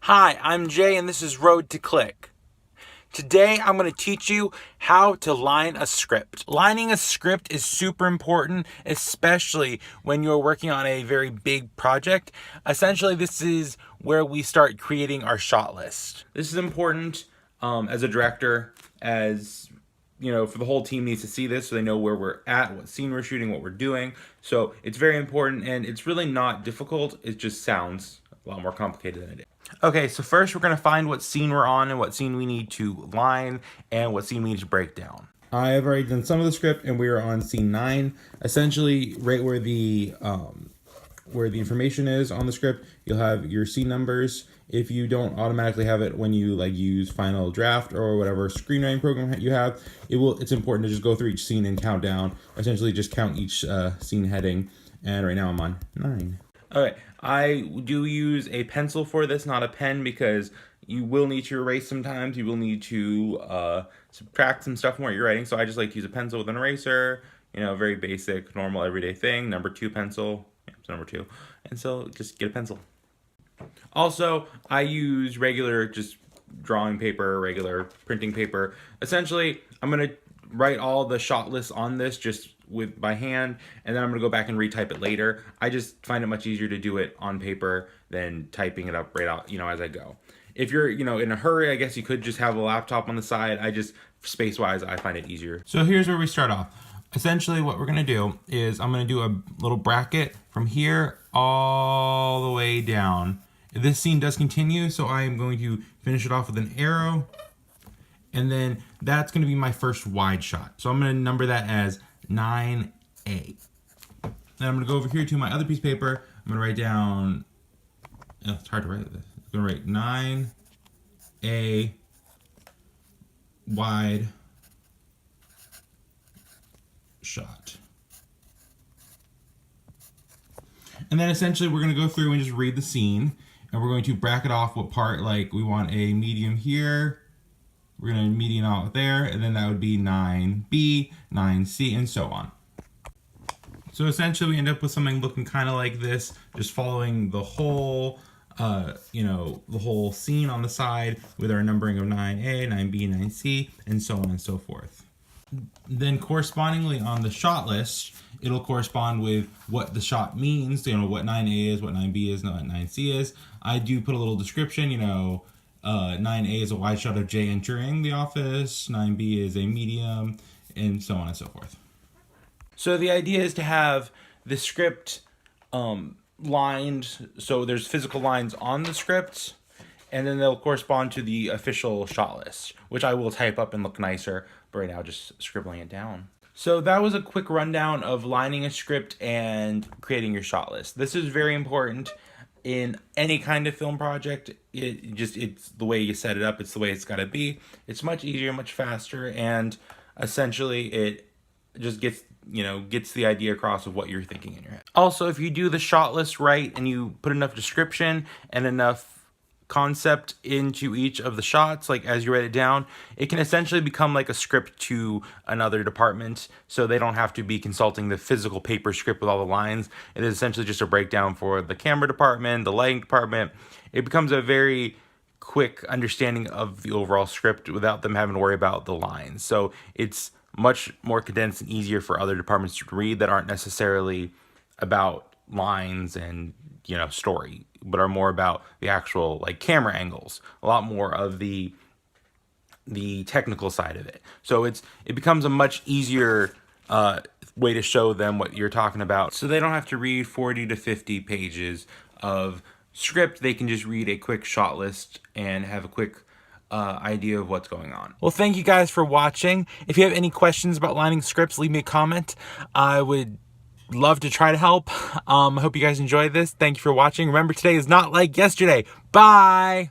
Hi, I'm Jay and this is Road to Click. Today I'm going to teach you how to line a script. Lining a script is super important, especially when you're working on a very big project. Essentially, this is where we start creating our shot list. This is important as a director, as you know, for the whole team needs to see this so they know where we're at, what scene we're shooting, what we're doing. So it's very important and it's really not difficult. It just sounds a lot more complicated than it is. Okay, so first we're going to find what scene we're on and what scene we need to line and what scene we need to break down. I have already done some of the script and we are on scene 9. Essentially, right where the information is on the script, you'll have your scene numbers. If you don't automatically have it when you use Final Draft or whatever screenwriting program you have, it's important to just go through each scene and count down. Essentially, just count each scene heading. And right now I'm on 9. Okay, I do use a pencil for this, not a pen, because you will need to erase sometimes. You will need to subtract some stuff from what you're writing. So I just like to use a pencil with an eraser. You know, very basic, normal, everyday thing. Number 2 pencil. Yeah, it's number 2. And so just get a pencil. Also, I use regular just drawing paper, regular printing paper. Essentially, I'm going to write all the shot lists on this just by hand, and then I'm gonna go back and retype it later. I just find it much easier to do it on paper than typing it up right out, as I go. If you're, in a hurry, I guess you could just have a laptop on the side. I just, space-wise, I find it easier. So here's where we start off. Essentially, what we're gonna do is I'm gonna do a little bracket from here all the way down. This scene does continue, so I am going to finish it off with an arrow, and then that's gonna be my first wide shot. So I'm gonna number that as 9A. Then I'm gonna go over here to my other piece of paper. I'm gonna write down, it's hard to write this. I'm gonna write 9A wide shot. And then essentially we're gonna go through and just read the scene, and we're going to bracket off what part, we want a medium here. We're going to median out there, and then that would be 9B, 9C, and so on. So essentially we end up with something looking kind of like this, just following the whole, the whole scene on the side with our numbering of 9A, 9B, 9C, and so on and so forth. Then correspondingly on the shot list, it'll correspond with what the shot means, what 9A is, what 9B is, what 9C is. I do put a little description, 9A is a wide shot of Jay entering the office, 9B is a medium, and so on and so forth. So the idea is to have the script lined, so there's physical lines on the script, and then they'll correspond to the official shot list, which I will type up and look nicer, but right now just scribbling it down. So that was a quick rundown of lining a script and creating your shot list. This is very important in any kind of film project. It's the way you set it up, it's the way it's got to be. It's much easier, much faster, and essentially it just gets the idea across of what you're thinking in your head. Also, if you do the shot list right and you put enough description and enough concept into each of the shots, as you write it down, it can essentially become like a script to another department, so they don't have to be consulting the physical paper script with all the lines. It is essentially just a breakdown for the camera department, the lighting department. It becomes a very quick understanding of the overall script without them having to worry about the lines. So it's much more condensed and easier for other departments to read that aren't necessarily about lines and story, but are more about the actual camera angles, a lot more of the technical side of it. So it becomes a much easier way to show them what you're talking about, so they don't have to read 40 to 50 pages of script. They can just read a quick shot list and have a quick idea of what's going on. Well, thank you guys for watching. If you have any questions about lining scripts, leave me a comment. I would love to try to help. I hope you guys enjoyed this. Thank you for watching. Remember, today is not like yesterday. Bye!